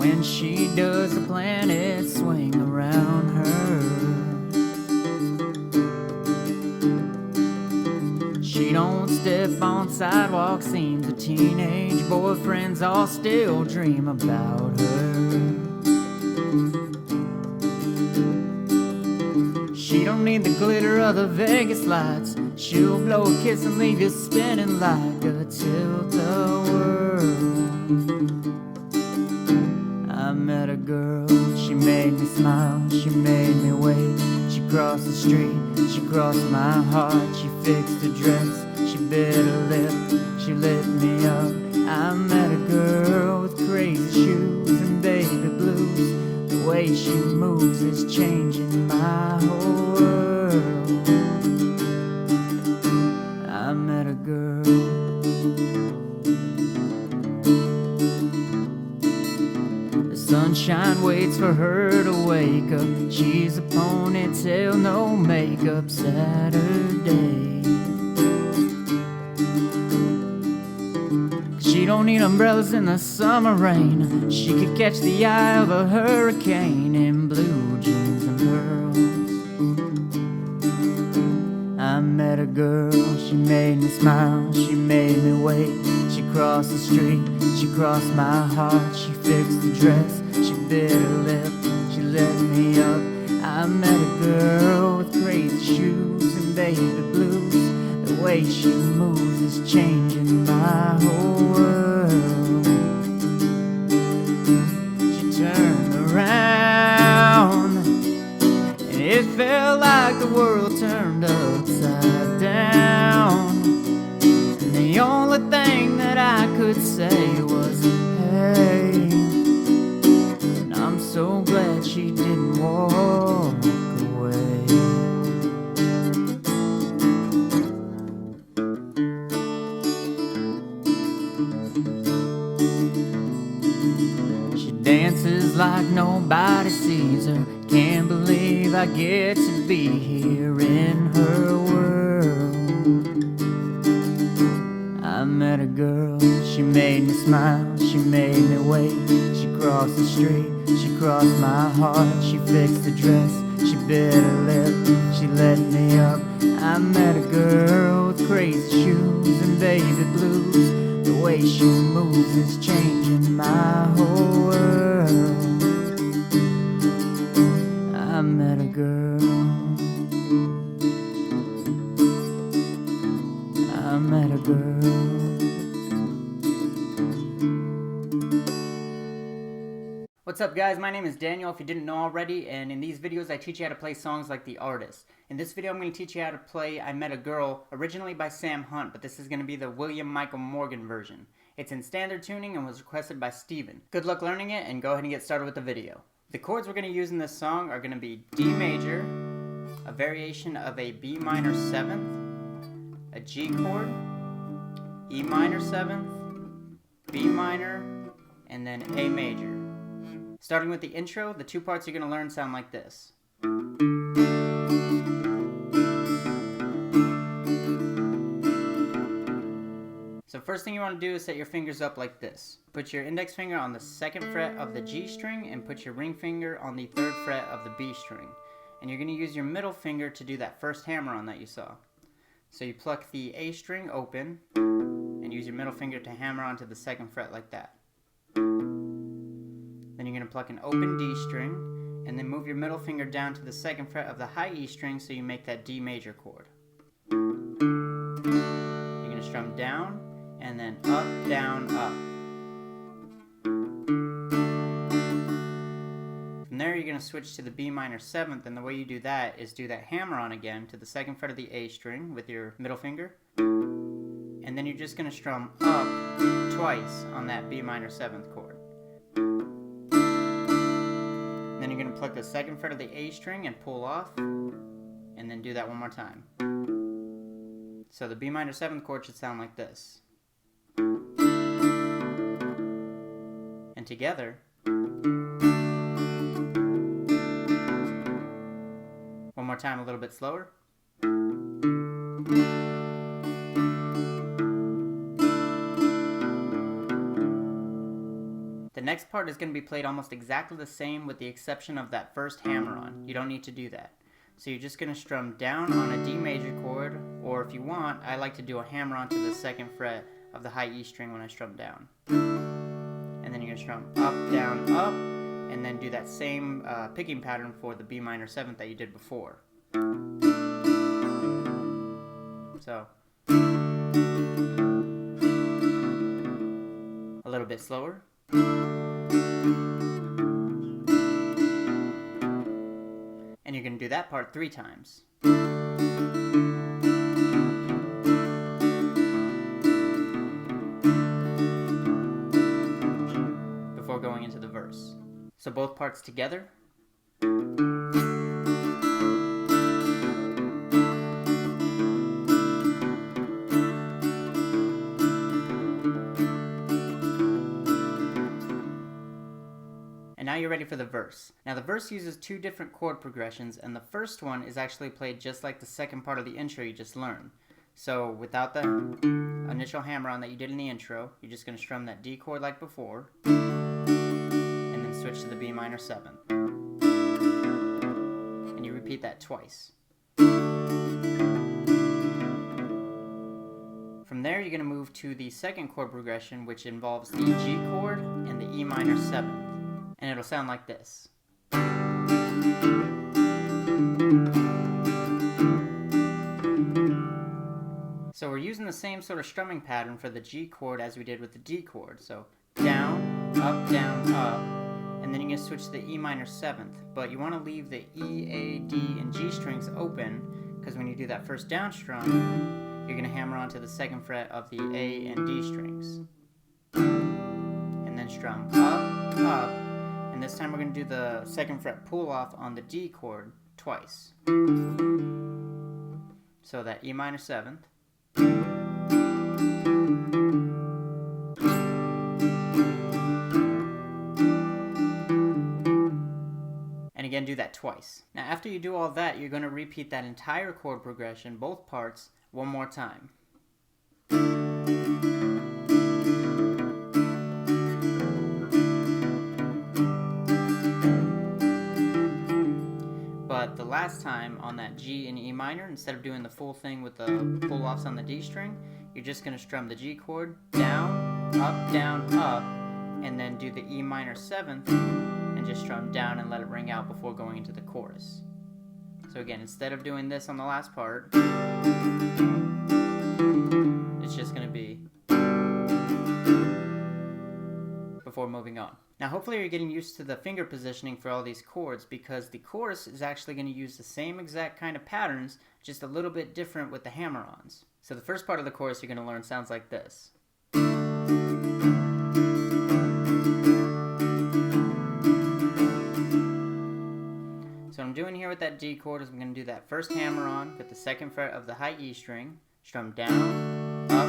When she does, the planets swing around her. She don't step on sidewalks, seems her teenage boyfriends all still dream about her. She don't need the glitter of the Vegas lights. She'll blow a kiss and leave you spinning like a tilt-a-whirl. I met a girl, she made me smile, she made me wait. She crossed the street, she crossed my heart. She fixed her dress, she bit her lip, she lit me up. I met a girl with crazy shoes and baby blues. The way she moves is changing my whole world. I met a girl. The sunshine waits for her to wake up. She's a ponytail, no makeup Saturday. She don't need umbrellas in the summer rain. She could catch the eye of a hurricane in blue jeans and pearls. I met a girl, she made me smile, she made me wait. She crossed the street, she crossed my heart. She fixed the dress, she bit her lip, she lit me up. I met a girl with crazy shoes and baby blues. The way she moves is changing my whole world. She turned around and it felt like the world turned upside down. And the only thing that I could say was, hey. And I'm so glad she didn't walk away. Dances like nobody sees her. Can't believe I get to be here in her world. I met a girl, she made me smile, she made me wait. She crossed the street, she crossed my heart. She fixed the dress, she bit her lip, she lit me up. I met a girl with crazy shoes and baby blues. The way she moves is changing my whole world. I met a girl. I met a girl. What's up guys, my name is Daniel if you didn't know already, and in these videos I teach you how to play songs like the artist. In this video I'm going to teach you how to play I Met a Girl, originally by Sam Hunt, but this is going to be the William Michael Morgan version. It's in standard tuning and was requested by Steven. Good luck learning it, and go ahead and get started with the video. The chords we're going to use in this song are going to be D major, a variation of a B minor 7th, a G chord, E minor 7th, B minor, and then A major. Starting with the intro, the two parts you're going to learn sound like this. So first thing you want to do is set your fingers up like this. Put your index finger on the 2nd fret of the G string and put your ring finger on the 3rd fret of the B string. And you're going to use your middle finger to do that first hammer on that you saw. So you pluck the A string open and use your middle finger to hammer onto the 2nd fret like that. Then you're going to pluck an open D string and then move your middle finger down to the 2nd fret of the high E string so you make that D major chord. You're going to strum down and then up, down, up. From there you're going to switch to the B minor 7th, and the way you do that is do that hammer on again to the 2nd fret of the A string with your middle finger. And then you're just going to strum up twice on that B minor 7th chord. Then you're going to pluck the 2nd fret of the A string and pull off, and then do that one more time. So the B minor 7th chord should sound like this. And together, one more time a little bit slower. The next part is going to be played almost exactly the same with the exception of that first hammer-on. You don't need to do that. So you're just going to strum down on a D major chord, or if you want, I like to do a hammer-on to the 2nd fret of the high E string when I strum down. And then you're going to strum up, down, up, and then do that same picking pattern for the B minor 7th that you did before. So, a little bit slower. And you're going to do that part 3 times. Before going into the verse. So both parts together. And now you're ready for the verse. Now the verse uses 2 different chord progressions, and the first one is actually played just like the second part of the intro you just learned. So without the initial hammer-on that you did in the intro, you're just going to strum that D chord like before, and then switch to the B minor 7th. And you repeat that twice. From there you're going to move to the second chord progression, which involves the G chord and the E minor 7th. And it'll sound like this. So we're using the same sort of strumming pattern for the G chord as we did with the D chord. So down, up, and then you're going to switch to the E minor 7th. But you want to leave the E, A, D, and G strings open, because when you do that first down strum, you're going to hammer onto the 2nd fret of the A and D strings. And then strum up. And this time we're going to do the 2nd fret pull off on the D chord twice. So that E minor 7th. And again, do that twice. Now after you do all that, you're going to repeat that entire chord progression, both parts, one more time. But the last time on that G and E minor, instead of doing the full thing with the pull-offs on the D string, you're just going to strum the G chord, down, up, and then do the E minor 7th, and just strum down and let it ring out before going into the chorus. So again, instead of doing this on the last part, it's just going to be before moving on. Now hopefully you're getting used to the finger positioning for all these chords, because the chorus is actually going to use the same exact kind of patterns, just a little bit different with the hammer-ons. So the first part of the chorus you're going to learn sounds like this. So what I'm doing here with that D chord is I'm going to do that first hammer-on with the 2nd fret of the high E string, strum down, up,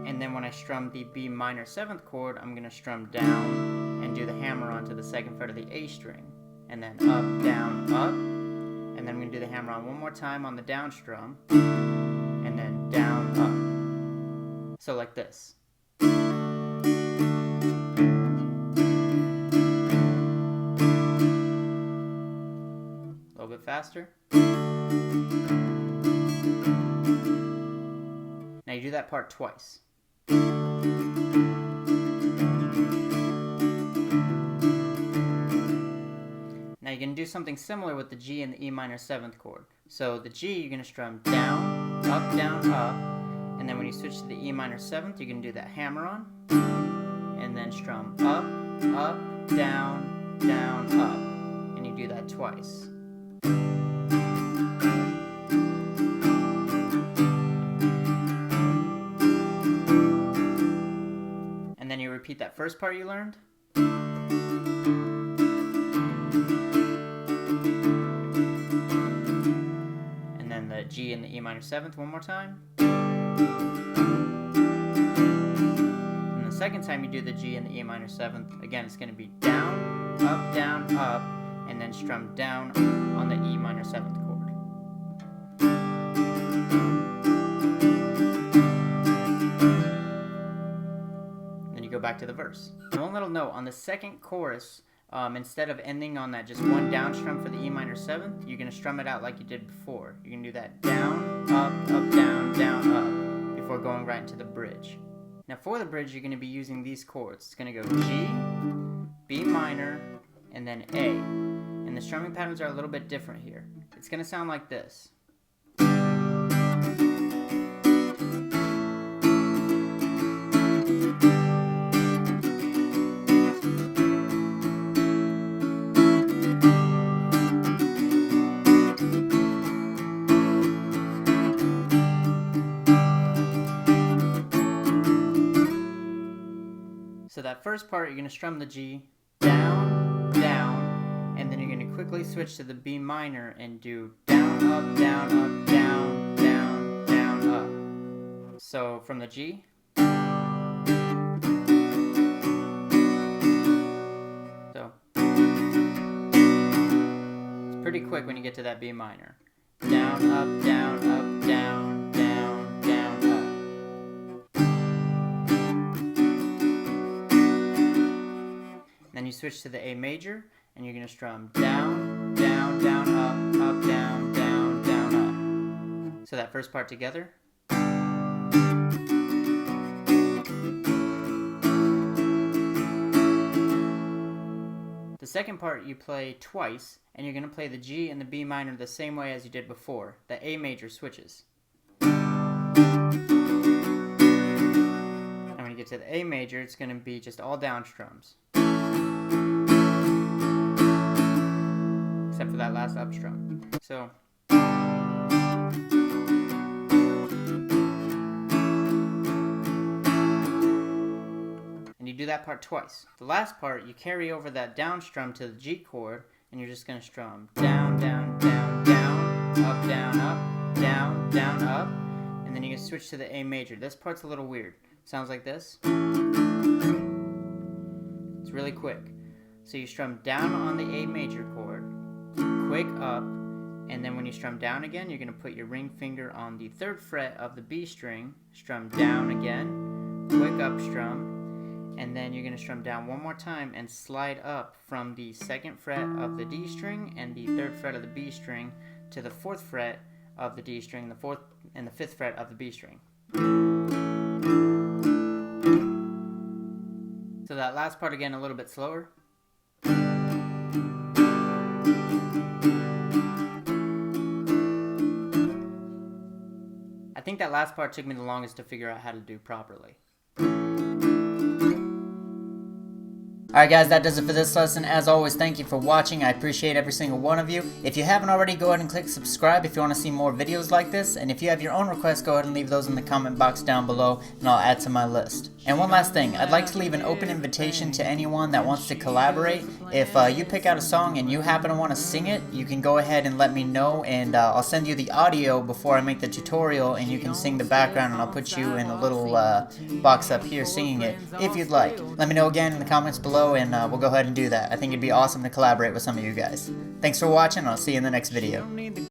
and then when I strum the B minor 7th chord, I'm going to strum down and do the hammer-on to the 2nd fret of the A string, and then up, and then I'm going to do the hammer-on one more time on the down strum, and then down, up. So like this. A little bit faster. Now you do that part twice. Now you're going to do something similar with the G and the E minor 7th chord. So the G, you're going to strum down, up, and then when you switch to the E minor 7th, you're going to do that hammer-on, and then strum up, down, up, and you do that twice. And then you repeat that first part you learned. And then the G and the E minor 7th one more time. And the second time you do the G and the E minor 7th, again it's going to be down, up, and then strum down on the E minor 7th chord. back to the verse. And one little note, on the second chorus, instead of ending on that just one down strum for the E minor 7th, you're going to strum it out like you did before. You're going to do that down, up, down, up, before going right into the bridge. Now for the bridge, you're going to be using these chords. It's going to go G, B minor, and then A. And the strumming patterns are a little bit different here. It's going to sound like this. So that first part, you're going to strum the G, down, down, and then you're going to quickly switch to the B minor and do down, up, down, down, down, up. So from the G. So it's pretty quick when you get to that B minor. Down, up, down, up, down, down, down, up. Then you switch to the A major, and you're going to strum down, down, down, up, down, down, down, up. So that first part together. The second part you play twice, and you're going to play the G and the B minor the same way as you did before. The A major switches. And when you get to the A major, it's going to be just all down strums. Except for that last up strum. So and you do that part twice. The last part, you carry over that down strum to the G chord, and you're just going to strum down, down, down, down, up, down, up, down, down, up, and then you can switch to the A major. This part's a little weird. Sounds like this. It's really quick. So you strum down on the A major chord, quick up, and then when you strum down again, you're going to put your ring finger on the 3rd fret of the B string, strum down again, quick up strum, and then you're going to strum down one more time and slide up from the 2nd fret of the D string and the 3rd fret of the B string to the 4th fret of the D string, the 4th and the 5th fret of the B string. So that last part again a little bit slower. I think that last part took me the longest to figure out how to do properly. Alright guys, that does it for this lesson. As always, thank you for watching. I appreciate every single one of you. If you haven't already, go ahead and click subscribe if you want to see more videos like this. And if you have your own requests, go ahead and leave those in the comment box down below, and I'll add to my list. And one last thing, I'd like to leave an open invitation to anyone that wants to collaborate. If you pick out a song and you happen to want to sing it, you can go ahead and let me know, and I'll send you the audio before I make the tutorial, and you can sing the background, and I'll put you in the little box up here singing it if you'd like. Let me know again in the comments below, and we'll go ahead and do that. I think it'd be awesome to collaborate with some of you guys. Thanks for watching, and I'll see you in the next video.